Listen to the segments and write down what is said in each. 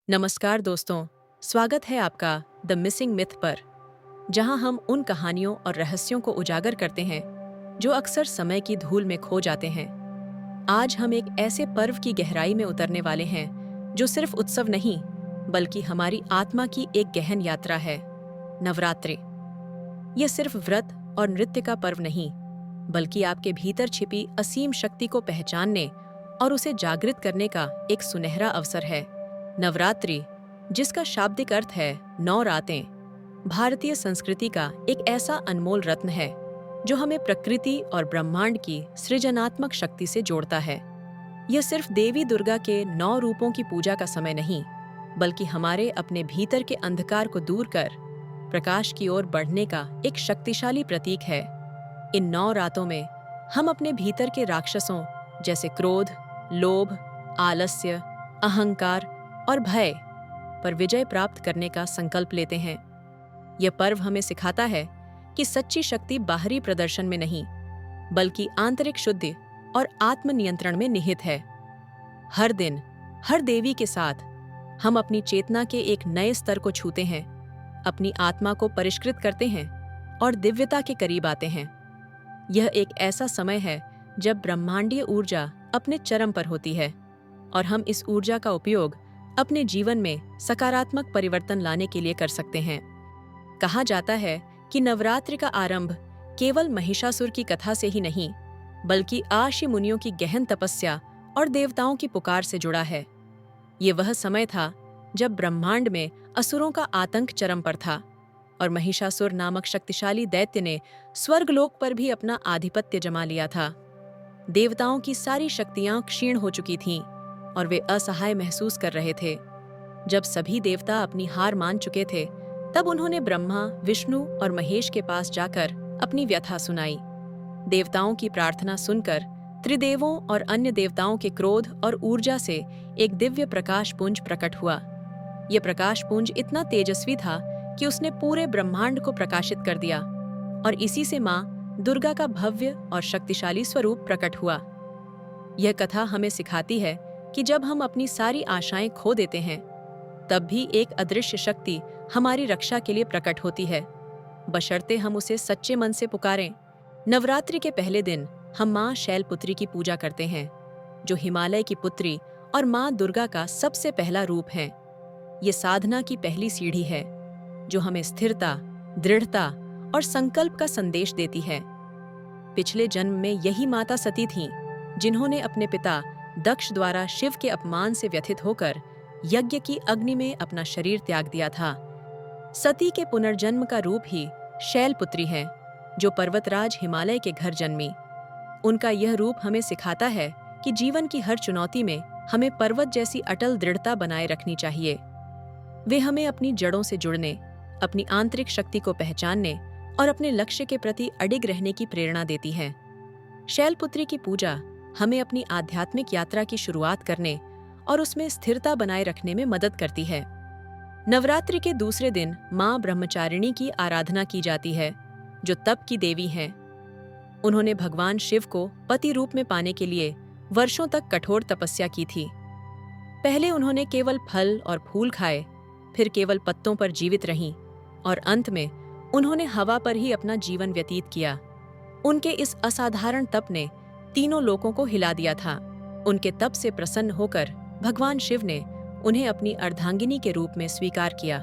नमस्कार दोस्तों, स्वागत है आपका द मिसिंग मिथ पर, जहां हम उन कहानियों और रहस्यों को उजागर करते हैं जो अक्सर समय की धूल में खो जाते हैं। आज हम एक ऐसे पर्व की गहराई में उतरने वाले हैं जो सिर्फ उत्सव नहीं, बल्कि हमारी आत्मा की एक गहन यात्रा है। नवरात्रि। ये सिर्फ व्रत और नृत्य का पर्व नहीं, बल्कि आपके भीतर छिपी असीम शक्ति को पहचानने और उसे जागृत करने का एक सुनहरा अवसर है। नवरात्रि, जिसका शाब्दिक अर्थ है 9 रातें, भारतीय संस्कृति का एक ऐसा अनमोल रत्न है जो हमें प्रकृति और ब्रह्मांड की सृजनात्मक शक्ति से जोड़ता है। यह सिर्फ देवी दुर्गा के 9 रूपों की पूजा का समय नहीं, बल्कि हमारे अपने भीतर के अंधकार को दूर कर प्रकाश की ओर बढ़ने का एक शक्तिशाली प्रतीक है। इन 9 रातों में हम अपने भीतर के राक्षसों जैसे क्रोध, लोभ, आलस्य, अहंकार और भय पर विजय प्राप्त करने का संकल्प लेते हैं। यह पर्व हमें सिखाता है कि सच्ची शक्ति बाहरी प्रदर्शन में नहीं, बल्कि आंतरिक शुद्धि और आत्मनियंत्रण में निहित है। हर दिन, हर देवी के साथ हम अपनी चेतना के एक नए स्तर को छूते हैं, अपनी आत्मा को परिष्कृत करते हैं और दिव्यता के करीब आते हैं। यह एक ऐसा समय है जब ब्रह्मांडीय ऊर्जा अपने चरम पर होती है और हम इस ऊर्जा का उपयोग अपने जीवन में सकारात्मक परिवर्तन लाने के लिए कर सकते हैं। कहा जाता है कि नवरात्रि का आरंभ केवल महिषासुर की कथा से ही नहीं, बल्कि आशी मुनियों की गहन तपस्या और देवताओं की पुकार से जुड़ा है। ये वह समय था जब ब्रह्मांड में असुरों का आतंक चरम पर था और महिषासुर नामक शक्तिशाली दैत्य ने स्वर्गलोक पर भी अपना आधिपत्य जमा लिया था। देवताओं की सारी शक्तियां क्षीण हो चुकी थीं और वे असहाय महसूस कर रहे थे। जब सभी देवता अपनी हार मान चुके थे, तब उन्होंने ब्रह्मा, विष्णु और महेश के पास जाकर अपनी व्यथा सुनाई। देवताओं की प्रार्थना सुनकर त्रिदेवों और अन्य देवताओं के क्रोध और ऊर्जा से एक दिव्य प्रकाश पुंज प्रकट हुआ। यह प्रकाश पुंज इतना तेजस्वी था कि उसने पूरे ब्रह्मांड को प्रकाशित कर दिया और इसी से मां दुर्गा का भव्य और शक्तिशाली स्वरूप प्रकट हुआ। यह कथा हमें सिखाती है कि जब हम अपनी सारी आशाएं खो देते हैं, तब भी एक अदृश्य शक्ति हमारी रक्षा के लिए प्रकट होती है, बशर्ते हम उसे सच्चे मन से पुकारें। नवरात्रि के पहले दिन हम मां शैलपुत्री की पूजा करते हैं, जो हिमालय की पुत्री और मां दुर्गा का सबसे पहला रूप है। ये साधना की पहली सीढ़ी है, जो हमें स्थिरता, दृढ़ता और संकल्प का संदेश देती है। पिछले जन्म में यही माता सती थीं, जिन्होंने अपने पिता दक्ष द्वारा शिव के अपमान से व्यथित होकर यज्ञ की अग्नि में अपना शरीर त्याग दिया था। सती के पुनर्जन्म का रूप ही शैलपुत्री है, जो पर्वतराज हिमालय के घर जन्मी। उनका यह रूप हमें सिखाता है कि जीवन की हर चुनौती में हमें पर्वत जैसी अटल दृढ़ता बनाए रखनी चाहिए। वे हमें अपनी जड़ों से जुड़ने, अपनी आंतरिक शक्ति को पहचानने और अपने लक्ष्य के प्रति अडिग रहने की प्रेरणा देती हैं। शैलपुत्री की पूजा हमें अपनी आध्यात्मिक यात्रा की शुरुआत करने और उसमें स्थिरता बनाए रखने में मदद करती है। नवरात्रि के दूसरे दिन मां ब्रह्मचारिणी की आराधना की जाती है, जो तप की देवी हैं। उन्होंने भगवान शिव को पति रूप में पाने के लिए वर्षों तक कठोर तपस्या की थी। पहले उन्होंने केवल फल और फूल खाए, फिर केवल पत्तों पर जीवित रहीं और अंत में उन्होंने हवा पर ही अपना जीवन व्यतीत किया। उनके इस असाधारण तप ने तीनों लोकों को हिला दिया था। उनके तप से प्रसन्न होकर भगवान शिव ने उन्हें अपनी अर्धांगिनी के रूप में स्वीकार किया।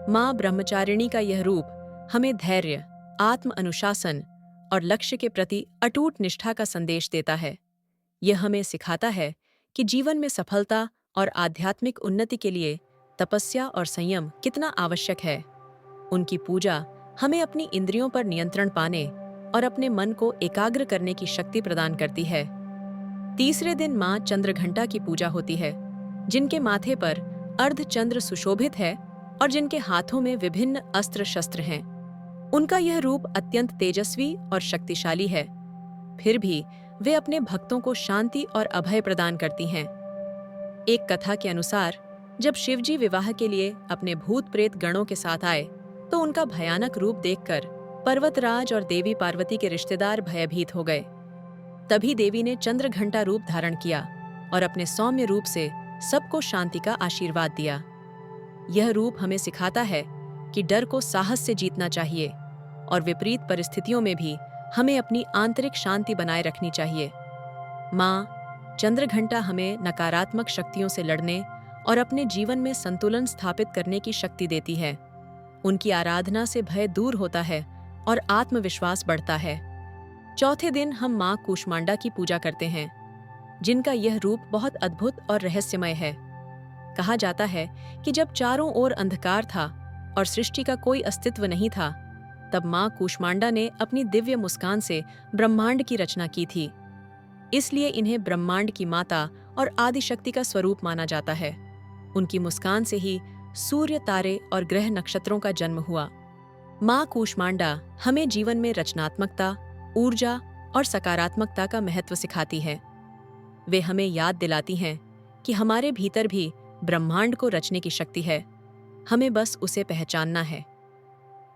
मां ब्रह्मचारिणी का यह रूप हमें धैर्य, आत्म अनुशासन और लक्ष्य के प्रति अटूट निष्ठा का संदेश देता है। यह हमें सिखाता है कि जीवन में सफलता और आध्यात्मिक उन्नति के लिए तपस्या और संयम कितना आवश्यक है। उनकी पूजा हमें अपनी इंद्रियों पर नियंत्रण पाने और अपने मन को एकाग्र करने की शक्ति प्रदान करती है। तीसरे दिन मां चंद्रघंटा की पूजा होती है, जिनके माथे पर अर्धचंद्र सुशोभित है और जिनके हाथों में विभिन्न अस्त्र शस्त्र हैं। उनका यह रूप अत्यंत तेजस्वी और शक्तिशाली है, फिर भी वे अपने भक्तों को शांति और अभय प्रदान करती हैं। एक कथा के अनुसार, जब शिवजी विवाह के लिए अपने भूत प्रेत गणों के साथ आए, तो उनका भयानक रूप देखकर पर्वतराज और देवी पार्वती के रिश्तेदार भयभीत हो गए। तभी देवी ने चंद्रघंटा रूप धारण किया और अपने सौम्य रूप से सबको शांति का आशीर्वाद दिया। यह रूप हमें सिखाता है कि डर को साहस से जीतना चाहिए और विपरीत परिस्थितियों में भी हमें अपनी आंतरिक शांति बनाए रखनी चाहिए। माँ चंद्रघंटा हमें नकारात्मक शक्तियों से लड़ने और अपने जीवन में संतुलन स्थापित करने की शक्ति देती है। उनकी आराधना से भय दूर होता है और आत्मविश्वास बढ़ता है। चौथे दिन हम माँ कूष्मांडा की पूजा करते हैं, जिनका यह रूप बहुत अद्भुत और रहस्यमय है। कहा जाता है कि जब चारों ओर अंधकार था और सृष्टि का कोई अस्तित्व नहीं था, तब माँ कूष्मांडा ने अपनी दिव्य मुस्कान से ब्रह्मांड की रचना की थी। इसलिए इन्हें ब्रह्मांड की माता और आदिशक्ति का स्वरूप माना जाता है। उनकी मुस्कान से ही सूर्य, तारे और ग्रह नक्षत्रों का जन्म हुआ। माँ कूष्मांडा हमें जीवन में रचनात्मकता, ऊर्जा और सकारात्मकता का महत्व सिखाती है। वे हमें याद दिलाती हैं कि हमारे भीतर भी ब्रह्मांड को रचने की शक्ति है, हमें बस उसे पहचानना है।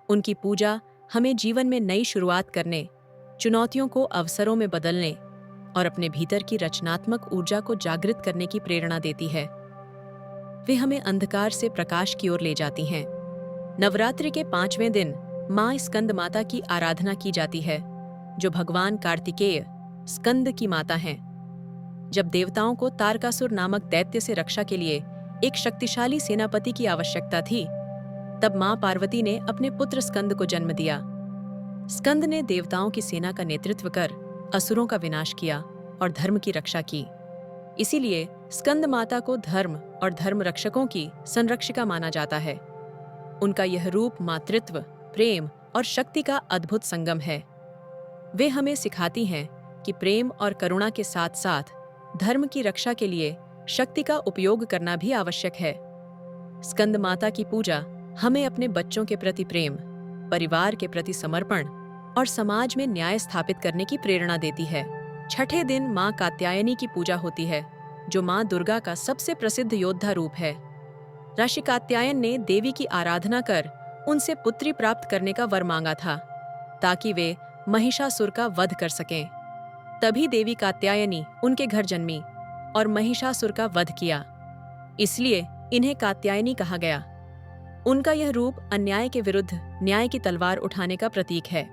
उनकी पूजा हमें जीवन में नई शुरुआत करने, चुनौतियों को अवसरों में बदलने और अपने भीतर की रचनात्मक ऊर्जा को जागृत करने की प्रेरणा देती है। वे हमें अंधकार से प्रकाश की ओर ले जाती हैं। नवरात्रि के 5वें दिन माँ स्कंद माता की आराधना की जाती है, जो भगवान कार्तिकेय स्कंद की माता हैं। जब देवताओं को तारकासुर नामक दैत्य से रक्षा के लिए एक शक्तिशाली सेनापति की आवश्यकता थी, तब माँ पार्वती ने अपने पुत्र स्कंद को जन्म दिया। स्कंद ने देवताओं की सेना का नेतृत्व कर असुरों का विनाश किया और धर्म की रक्षा की। इसीलिए स्कंद माता को धर्म और धर्म रक्षकों की संरक्षिका माना जाता है। उनका यह रूप मातृत्व, प्रेम और शक्ति का अद्भुत संगम है। वे हमें सिखाती हैं कि प्रेम और करुणा के साथ साथ धर्म की रक्षा के लिए शक्ति का उपयोग करना भी आवश्यक है। स्कंद माता की पूजा हमें अपने बच्चों के प्रति प्रेम, परिवार के प्रति समर्पण और समाज में न्याय स्थापित करने की प्रेरणा देती है। छठे दिन माँ कात्यायनी की पूजा होती है, जो माँ दुर्गा का सबसे प्रसिद्ध योद्धा रूप है। ऋषि कात्यायन ने देवी की आराधना कर उनसे पुत्री प्राप्त करने का वर मांगा था, ताकि वे महिषासुर का वध कर सकें। तभी देवी कात्यायनी उनके घर जन्मी और महिषासुर का वध किया। इसलिए इन्हें कात्यायनी कहा गया। उनका यह रूप अन्याय के विरुद्ध न्याय की तलवार उठाने का प्रतीक है।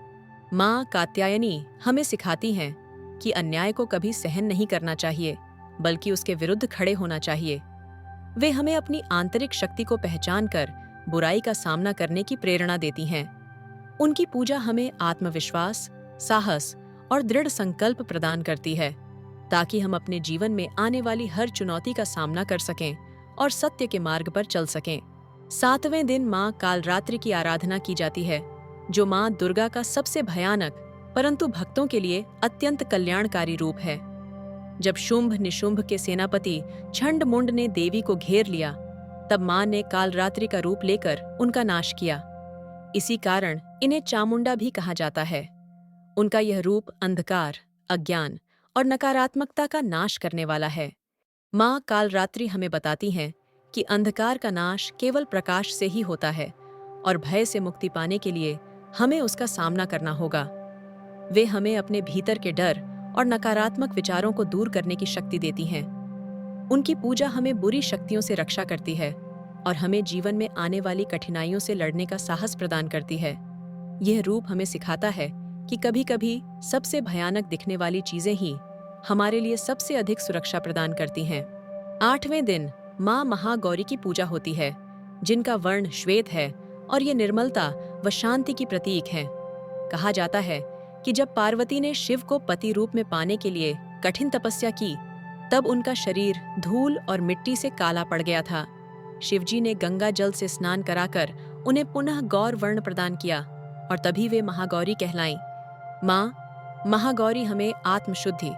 माँ कात्यायनी हमें सिखाती हैं कि अन्याय को कभी सहन नहीं करना चाहिए, बल्कि उसके विरुद्ध खड़े होना चाहिए। वे हमें अपनी आंतरिक शक्ति को पहचान कर बुराई का सामना करने की प्रेरणा देती हैं। उनकी पूजा हमें आत्मविश्वास, साहस और दृढ़ संकल्प प्रदान करती है, ताकि हम अपने जीवन में आने वाली हर चुनौती का सामना कर सकें और सत्य के मार्ग पर चल सकें। 7वें दिन माँ कालरात्रि की आराधना की जाती है, जो माँ दुर्गा का सबसे भयानक परंतु भक्तों के लिए अत्यंत कल्याणकारी रूप है। जब शुंभ निशुंभ के सेनापति छंड-मुंड ने देवी को घेर लिया, तब माँ ने कालरात्रि का रूप लेकर उनका नाश किया। इसी कारण इन्हें चामुंडा भी कहा जाता है। उनका यह रूप अंधकार, अज्ञान और नकारात्मकता का नाश करने वाला है। माँ कालरात्रि हमें बताती हैं कि अंधकार का नाश केवल प्रकाश से ही होता है और भय से मुक्ति पाने के लिए हमें उसका सामना करना होगा। वे हमें अपने भीतर के डर और नकारात्मक विचारों को दूर करने की शक्ति देती हैं। उनकी पूजा हमें बुरी शक्तियों से रक्षा करती है और हमें जीवन में आने वाली कठिनाइयों से लड़ने का साहस प्रदान करती है। यह रूप हमें सिखाता है कि कभी-कभी सबसे भयानक दिखने वाली चीजें ही हमारे लिए सबसे अधिक सुरक्षा प्रदान करती हैं। 8वें दिन माँ महागौरी की पूजा होती है, जिनका वर्ण श्वेत है और ये निर्मलता व शांति की प्रतीक हैं। कहा जाता है कि जब पार्वती ने शिव को पति रूप में पाने के लिए कठिन तपस्या की, तब उनका शरीर धूल और मिट्टी से काला पड़ गया था। शिवजी ने गंगा जल से स्नान कराकर उन्हें पुनः गौर वर्ण प्रदान किया और तभी वे महागौरी कहलाईं। माँ महागौरी हमें आत्मशुद्धि,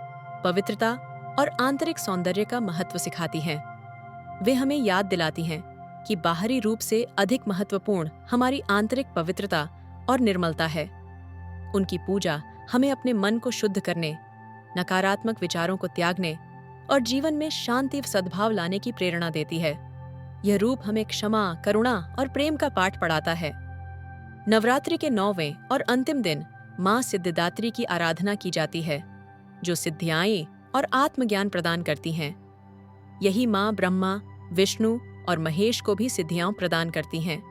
पवित्रता और आंतरिक सौंदर्य का महत्व सिखाती हैं। वे हमें याद दिलाती हैं कि बाहरी रूप से अधिक महत्वपूर्ण हमारी आंतरिक पवित्रता और निर्मलता है। उनकी पूजा हमें अपने मन को शुद्ध करने, नकारात्मक विचारों को त्यागने और जीवन में शांति व सद्भाव लाने की प्रेरणा देती है। यह रूप हमें क्षमा, करुणा और प्रेम का पाठ पढ़ाता है। नवरात्रि के 9वें और अंतिम दिन माँ सिद्धिदात्री की आराधना की जाती है, जो सिद्धियाएं और आत्मज्ञान प्रदान करती हैं। यही माँ ब्रह्मा, विष्णु और महेश को भी सिद्धियां प्रदान करती हैं।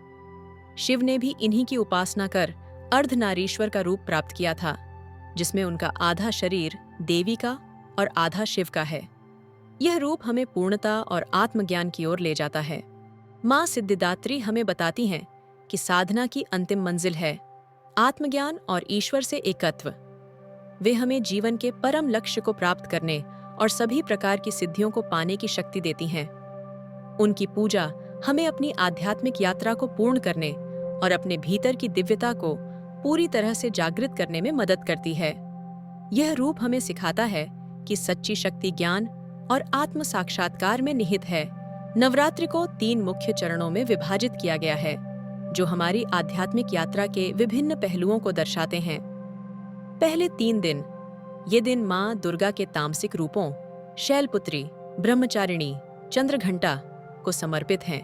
शिव ने भी इन्हीं की उपासना कर अर्धनारीश्वर का रूप प्राप्त किया था, जिसमें उनका आधा शरीर देवी का और आधा शिव का है। यह रूप हमें पूर्णता और आत्मज्ञान की ओर ले जाता है। माँ सिद्धिदात्री हमें बताती हैं कि साधना की अंतिम मंजिल है आत्मज्ञान और ईश्वर से एकत्व। वे हमें जीवन के परम लक्ष्य को प्राप्त करने और सभी प्रकार की सिद्धियों को पाने की शक्ति देती हैं। उनकी पूजा हमें अपनी आध्यात्मिक यात्रा को पूर्ण करने और अपने भीतर की दिव्यता को पूरी तरह से जागृत करने में मदद करती है। यह रूप हमें सिखाता है कि सच्ची शक्ति ज्ञान और आत्म साक्षात्कार में निहित है। नवरात्रि को 3 मुख्य चरणों में विभाजित किया गया है, जो हमारी आध्यात्मिक यात्रा के विभिन्न पहलुओं को दर्शाते हैं। पहले 3 दिन, ये दिन माँ दुर्गा के तामसिक रूपों शैलपुत्री, ब्रह्मचारिणी, चंद्रघंटा को समर्पित हैं।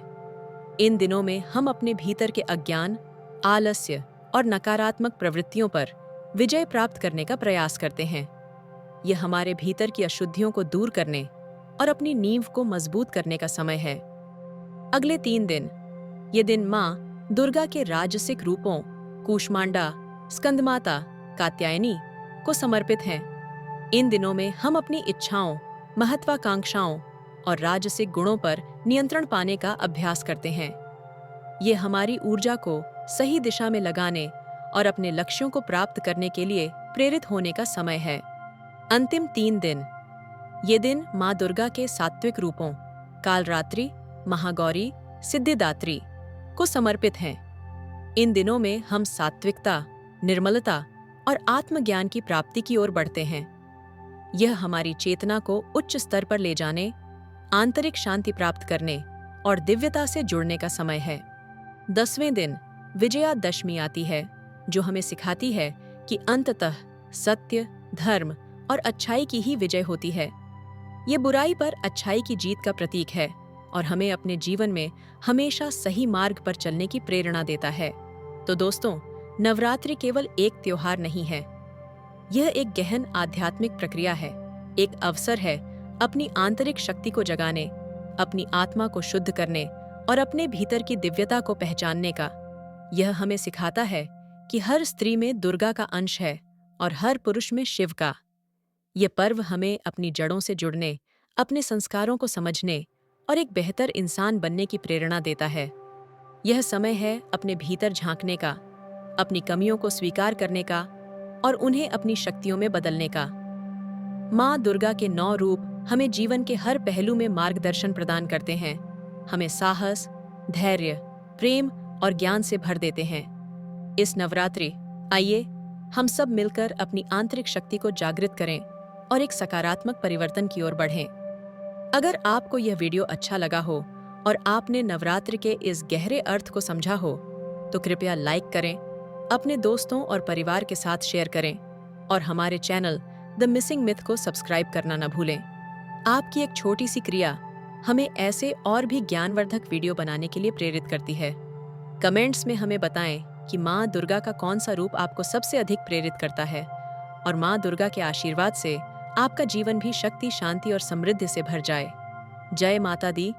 इन दिनों में हम अपने भीतर के अज्ञान, आलस्य और नकारात्मक प्रवृत्तियों पर विजय प्राप्त करने का प्रयास करते हैं। यह हमारे भीतर की अशुद्धियों को दूर करने और अपनी नींव को मजबूत करने का समय है। अगले 3 दिन, ये दिन माँ दुर्गा के राजसिक रूपों कूष्मांडा, स्कंदमाता, कात्यायनी को समर्पित हैं। इन दिनों में हम अपनी इच्छाओं, महत्वाकांक्षाओं और राजसिक गुणों पर नियंत्रण पाने का अभ्यास करते हैं। ये हमारी ऊर्जा को सही दिशा में लगाने और अपने लक्ष्यों को प्राप्त करने के लिए प्रेरित होने का समय है। अंतिम 3 दिन, ये दिन माँ दुर्गा के सात्विक रूपों कालरात्रि, महागौरी, सिद्धिदात्री को समर्पित हैं। इन दिनों में हम सात्विकता, निर्मलता और आत्मज्ञान की प्राप्ति की ओर बढ़ते हैं। यह हमारी चेतना को उच्च स्तर पर ले जाने, आंतरिक शांति प्राप्त करने और दिव्यता से जुड़ने का समय है। 10वें दिन विजयादशमी आती है, जो हमें सिखाती है कि अंततः सत्य, धर्म और अच्छाई की ही विजय होती है। ये बुराई पर अच्छाई की जीत का प्रतीक है और हमें अपने जीवन में हमेशा सही मार्ग पर चलने की प्रेरणा देता है। तो दोस्तों, नवरात्रि केवल एक त्योहार नहीं है, यह एक गहन आध्यात्मिक प्रक्रिया है, एक अवसर है अपनी आंतरिक शक्ति को जगाने, अपनी आत्मा को शुद्ध करने और अपने भीतर की दिव्यता को पहचानने का। यह हमें सिखाता है कि हर स्त्री में दुर्गा का अंश है और हर पुरुष में शिव का। यह पर्व हमें अपनी जड़ों से जुड़ने, अपने संस्कारों को समझने और एक बेहतर इंसान बनने की प्रेरणा देता है। यह समय है अपने भीतर झांकने का, अपनी कमियों को स्वीकार करने का और उन्हें अपनी शक्तियों में बदलने का। माँ दुर्गा के 9 रूप हमें जीवन के हर पहलू में मार्गदर्शन प्रदान करते हैं, हमें साहस, धैर्य, प्रेम और ज्ञान से भर देते हैं। इस नवरात्रि आइए हम सब मिलकर अपनी आंतरिक शक्ति को जागृत करें और एक सकारात्मक परिवर्तन की ओर बढ़ें। अगर आपको यह वीडियो अच्छा लगा हो और आपने नवरात्रि के इस गहरे अर्थ को समझा हो, तो कृपया लाइक करें, अपने दोस्तों और परिवार के साथ शेयर करें और हमारे चैनल द मिसिंग मिथ को सब्सक्राइब करना न भूलें। आपकी एक छोटी सी क्रिया हमें ऐसे और भी ज्ञानवर्धक वीडियो बनाने के लिए प्रेरित करती है। कमेंट्स में हमें बताएं कि माँ दुर्गा का कौन सा रूप आपको सबसे अधिक प्रेरित करता है और माँ दुर्गा के आशीर्वाद से आपका जीवन भी शक्ति, शांति और समृद्धि से भर जाए। जय माता दी।